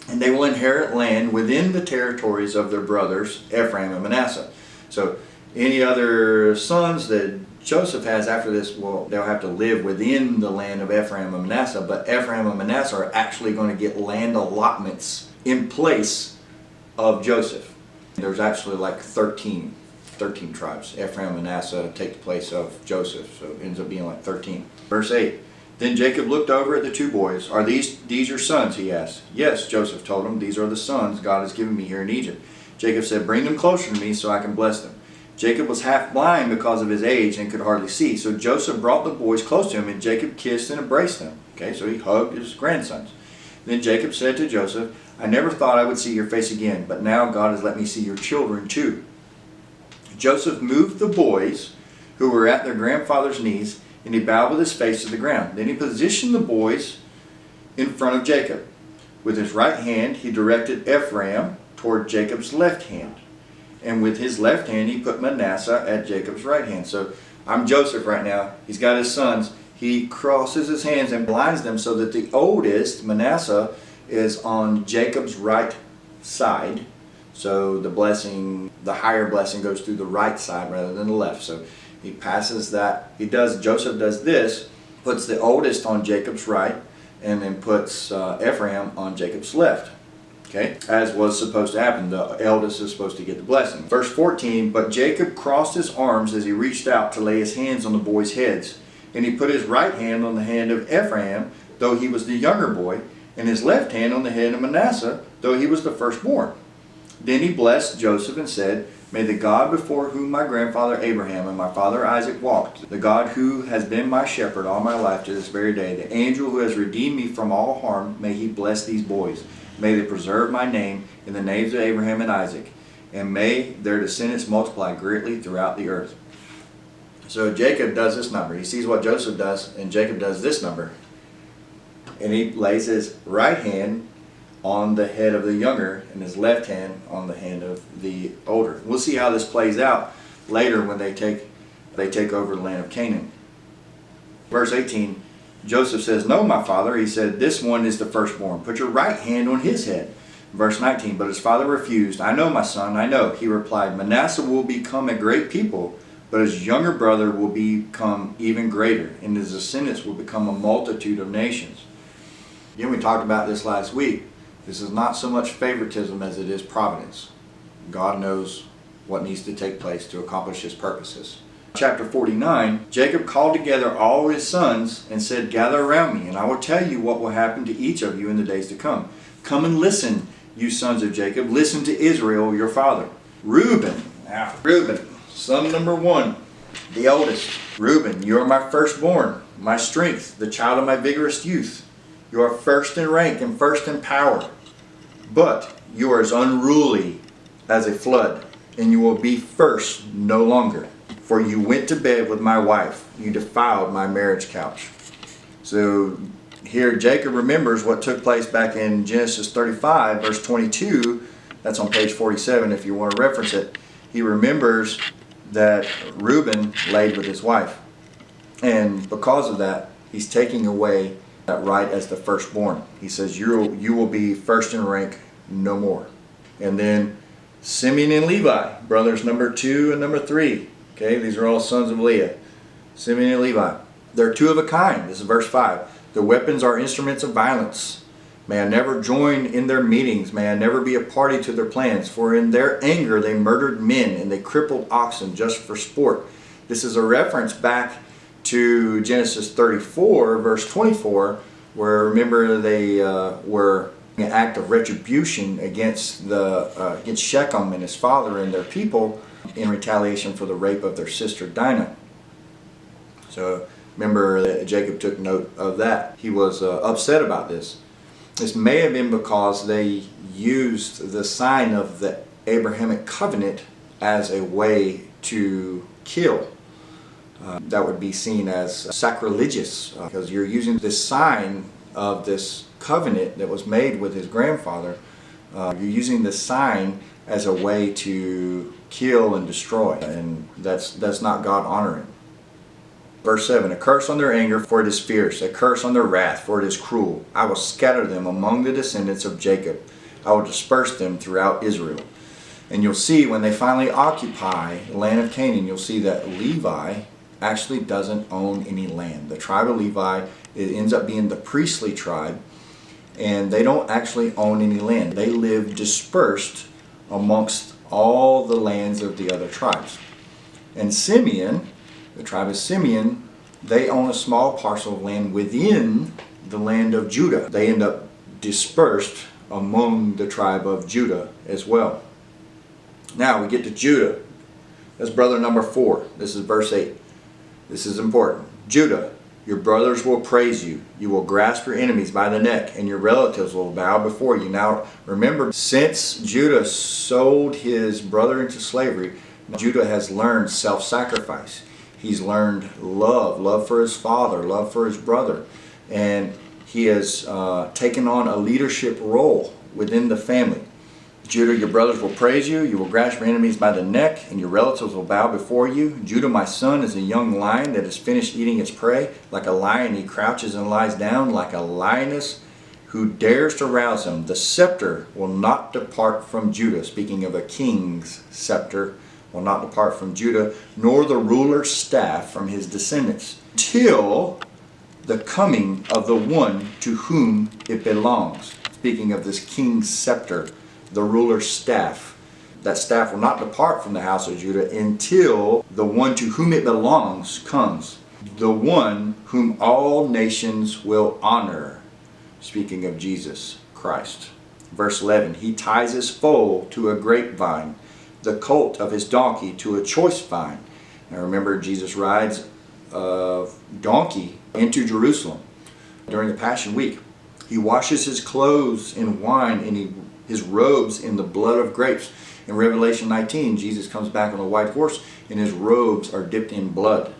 And they will inherit land within the territories of their brothers, Ephraim and Manasseh." So any other sons that Joseph has after this, well, they'll have to live within the land of Ephraim and Manasseh. But Ephraim and Manasseh are actually going to get land allotments in place of Joseph. There's actually like 13 tribes. Ephraim and Manasseh take the place of Joseph, so it ends up being like 13. Verse 8, "Then Jacob looked over at the two boys. 'Are these your sons?' he asked. 'Yes,' Joseph told him. 'These are the sons God has given me here in Egypt.' Jacob said, 'Bring them closer to me so I can bless them.' Jacob was half blind because of his age and could hardly see. So Joseph brought the boys close to him, and Jacob kissed and embraced them." Okay, so he hugged his grandsons. Then Jacob said to Joseph, "I never thought I would see your face again, but now God has let me see your children too." Joseph moved the boys who were at their grandfather's knees, and he bowed with his face to the ground. Then he positioned the boys in front of Jacob. With his right hand he directed Ephraim toward Jacob's left hand, and with his left hand he put Manasseh at Jacob's right hand. So I'm Joseph right now. He's got his sons. He crosses his hands and blinds them so that the oldest, Manasseh, is on Jacob's right side. So the blessing, the higher blessing, goes through the right side rather than the left. So he passes that. Joseph does this, puts the oldest on Jacob's right, and then puts Ephraim on Jacob's left. Okay, as was supposed to happen. The eldest is supposed to get the blessing. Verse 14, "But Jacob crossed his arms as he reached out to lay his hands on the boys' heads. And he put his right hand on the hand of Ephraim, though he was the younger boy, and his left hand on the head of Manasseh, though he was the firstborn. Then he blessed Joseph and said, 'May the God before whom my grandfather Abraham and my father Isaac walked, the God who has been my shepherd all my life to this very day, the angel who has redeemed me from all harm, may he bless these boys. May they preserve my name in the names of Abraham and Isaac, and may their descendants multiply greatly throughout the earth.'" So Jacob does this number. He sees what Joseph does, and Jacob does this number. And he lays his right hand on the head of the younger and his left hand on the hand of the older. We'll see how this plays out later when they take they take over the land of Canaan. Verse 18, Joseph says, "No, my father." He said, "This one is the firstborn. Put your right hand on his head." Verse 19, but his father refused. "I know, my son, I know." He replied, "Manasseh will become a great people, but his younger brother will become even greater, and his descendants will become a multitude of nations." Again, we talked about this last week. This is not so much favoritism as it is providence. God knows what needs to take place to accomplish his purposes. Chapter 49, Jacob called together all his sons and said, "Gather around me, and I will tell you what will happen to each of you in the days to come. Come and listen, you sons of Jacob. Listen to Israel, your father. Reuben, son number 1, the oldest. Reuben, you are my firstborn, my strength, the child of my vigorous youth. You are first in rank and first in power. But you are as unruly as a flood, and you will be first no longer. For you went to bed with my wife. You defiled my marriage couch." So here Jacob remembers what took place back in Genesis 35, verse 22. That's on page 47 if you want to reference it. He remembers that Reuben laid with his wife. And because of that, he's taking away that right as the firstborn. He says, you will be first in rank no more. And then Simeon and Levi, brothers number 2 and number 3. Okay, these are all sons of Leah. Simeon and Levi. They're two of a kind. This is verse 5. "Their weapons are instruments of violence. May I never join in their meetings. May I never be a party to their plans. For in their anger they murdered men, and they crippled oxen just for sport." This is a reference back to Genesis 34, verse 24, where remember they were an act of retribution against Shechem and his father and their people in retaliation for the rape of their sister Dinah. So remember that Jacob took note of that. He was upset about this. This may have been because they used the sign of the Abrahamic covenant as a way to kill. That would be seen as sacrilegious because you're using this sign of this covenant that was made with his grandfather. You're using this sign as a way to kill and destroy, and that's not God honoring. Verse 7, "A curse on their anger, for it is fierce, a curse on their wrath, for it is cruel. I will scatter them among the descendants of Jacob. I will disperse them throughout Israel." And you'll see when they finally occupy the land of Canaan, you'll see that Levi actually doesn't own any land. The tribe of Levi, it ends up being the priestly tribe, and they don't actually own any land. They live dispersed amongst all the lands of the other tribes. And Simeon, the tribe of Simeon, they own a small parcel of land within the land of Judah. They end up dispersed among the tribe of Judah as well. Now we get to Judah. That's brother number 4. This is verse 8. This is important. "Judah, your brothers will praise you. You will grasp your enemies by the neck, and your relatives will bow before you." Now remember, since Judah sold his brother into slavery, Judah has learned self-sacrifice. He's learned love for his father, love for his brother. And he has taken on a leadership role within the family. "Judah, your brothers will praise you. You will grasp your enemies by the neck, and your relatives will bow before you. Judah, my son, is a young lion that has finished eating its prey. Like a lion, he crouches and lies down, like a lioness who dares to rouse him. The scepter will not depart from Judah." Speaking of a king's scepter, will not depart from Judah, "nor the ruler's staff from his descendants, till the coming of the one to whom it belongs." Speaking of this king's scepter, the ruler's staff. That staff will not depart from the house of Judah until the one to whom it belongs comes. The one whom all nations will honor. Speaking of Jesus Christ. Verse 11, "He ties his foal to a grapevine, the colt of his donkey to a choice vine." Now remember, Jesus rides a donkey into Jerusalem during the Passion Week. "He washes his clothes in wine, and his robes in the blood of grapes." In Revelation 19, Jesus comes back on a white horse, and his robes are dipped in blood.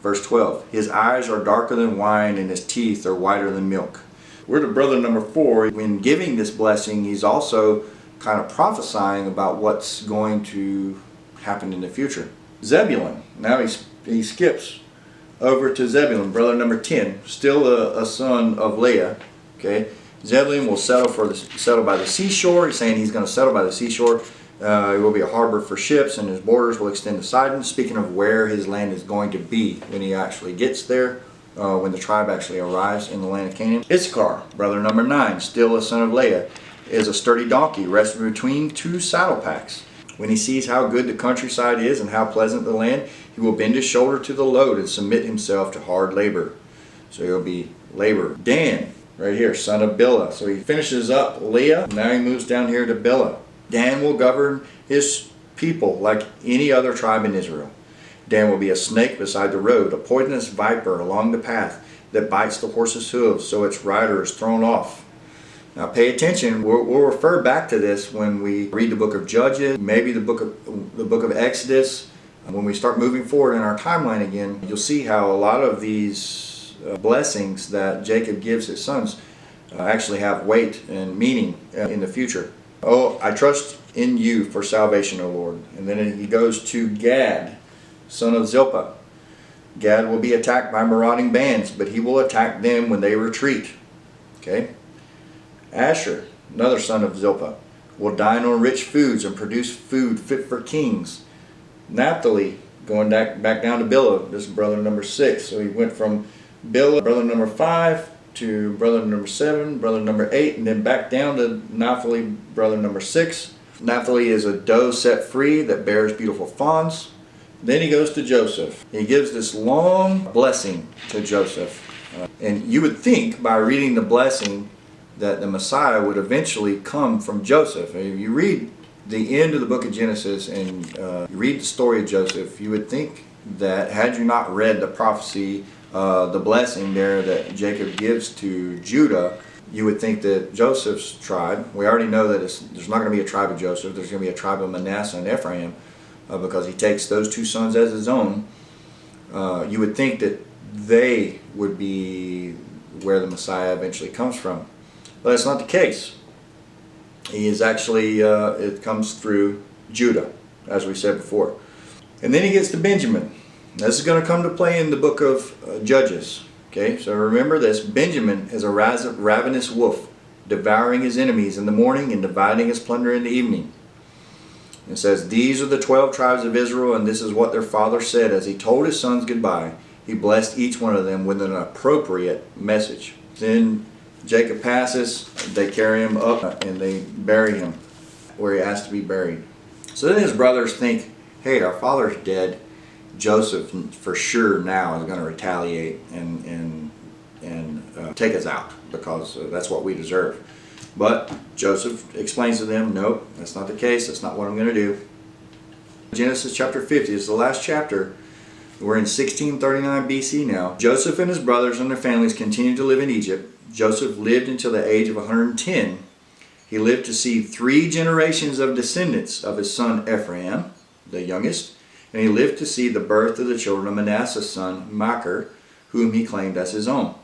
Verse 12, "His eyes are darker than wine, and his teeth are whiter than milk." We're to brother number 4. When giving this blessing, he's also kind of prophesying about what's going to happen in the future. Zebulun. Now he skips over to Zebulun, brother number 10, still a son of Leah. Okay, Zebulun will settle by the seashore. He's saying he's going to settle by the seashore. It will be a harbor for ships, and his borders will extend to Sidon. Speaking of where his land is going to be when he actually gets there, when the tribe actually arrives in the land of Canaan. Issachar, brother number 9, still a son of Leah, is a sturdy donkey resting between two saddle packs. When he sees how good the countryside is and how pleasant the land, he will bend his shoulder to the load and submit himself to hard labor. So he'll be labor. Dan, right here, son of Bilhah. So he finishes up Leah. Now he moves down here to Bilhah. Dan will govern his people like any other tribe in Israel. Dan will be a snake beside the road, a poisonous viper along the path that bites the horse's hooves so its rider is thrown off. Now pay attention, we'll refer back to this when we read the book of Judges, maybe the book of Exodus. When we start moving forward in our timeline again, you'll see how a lot of these blessings that Jacob gives his sons actually have weight and meaning in the future. Oh, I trust in you for salvation, O Lord. And then he goes to Gad, son of Zilpah. Gad will be attacked by marauding bands, but he will attack them when they retreat. Okay? Asher, another son of Zilpah, will dine on rich foods and produce food fit for kings. Naphtali, going back down to Bilhah, this is brother number 6. So he went from Bilhah, brother number 5, to brother number 7, brother number 8, and then back down to Naphtali, brother number 6. Naphtali is a doe set free that bears beautiful fawns. Then he goes to Joseph. He gives this long blessing to Joseph. And you would think by reading the blessing that the Messiah would eventually come from Joseph. If you read the end of the book of Genesis and you read the story of Joseph, you would think that had you not read the prophecy, the blessing there that Jacob gives to Judah, you would think that Joseph's tribe, we already know that there's not going to be a tribe of Joseph, there's going to be a tribe of Manasseh and Ephraim, because he takes those two sons as his own. You would think that they would be where the Messiah eventually comes from. But that's not the case. He is actually, it comes through Judah, as we said before. And then he gets to Benjamin. This is going to come to play in the book of Judges. Okay, so remember this. Benjamin is a ravenous wolf, devouring his enemies in the morning and dividing his plunder in the evening. It says, these are the 12 tribes of Israel, and this is what their father said as he told his sons goodbye. He blessed each one of them with an appropriate message. Then Jacob passes, they carry him up, and they bury him where he asked to be buried. So then his brothers think, hey, our father's dead. Joseph for sure now is going to retaliate and take us out because that's what we deserve. But Joseph explains to them, nope, that's not the case. That's not what I'm going to do. Genesis chapter 50 is the last chapter. We're in 1639 BC now. Joseph and his brothers and their families continued to live in Egypt. Joseph lived until the age of 110. He lived to see 3 generations of descendants of his son Ephraim, the youngest, and he lived to see the birth of the children of Manasseh's son Machir, whom he claimed as his own.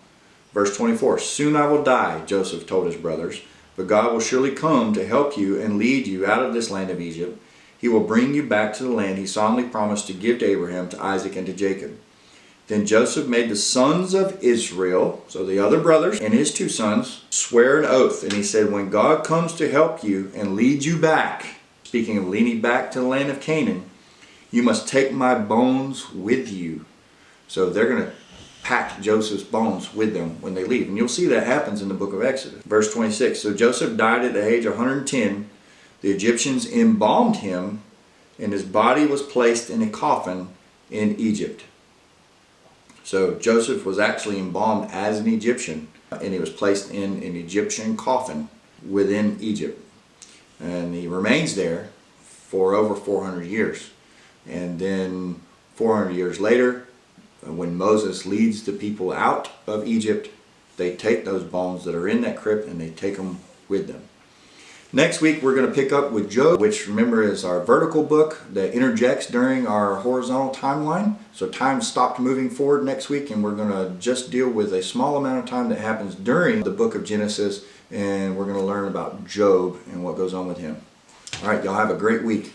Verse 24, soon I will die, Joseph told his brothers, but God will surely come to help you and lead you out of this land of Egypt. He will bring you back to the land he solemnly promised to give to Abraham, to Isaac, and to Jacob. Then Joseph made the sons of Israel, so the other brothers, and his 2 sons, swear an oath. And he said, when God comes to help you and lead you back, speaking of leading back to the land of Canaan, you must take my bones with you. So they're going to pack Joseph's bones with them when they leave. And you'll see that happens in the book of Exodus. Verse 26, so Joseph died at the age of 110. The Egyptians embalmed him, and his body was placed in a coffin in Egypt. So Joseph was actually embalmed as an Egyptian, and he was placed in an Egyptian coffin within Egypt. And he remains there for over 400 years. And then 400 years later, when Moses leads the people out of Egypt, they take those bones that are in that crypt and they take them with them. Next week we're going to pick up with Job, which remember is our vertical book that interjects during our horizontal timeline. So time stopped moving forward next week, and we're going to just deal with a small amount of time that happens during the book of Genesis, and we're going to learn about Job and what goes on with him. All right, y'all have a great week.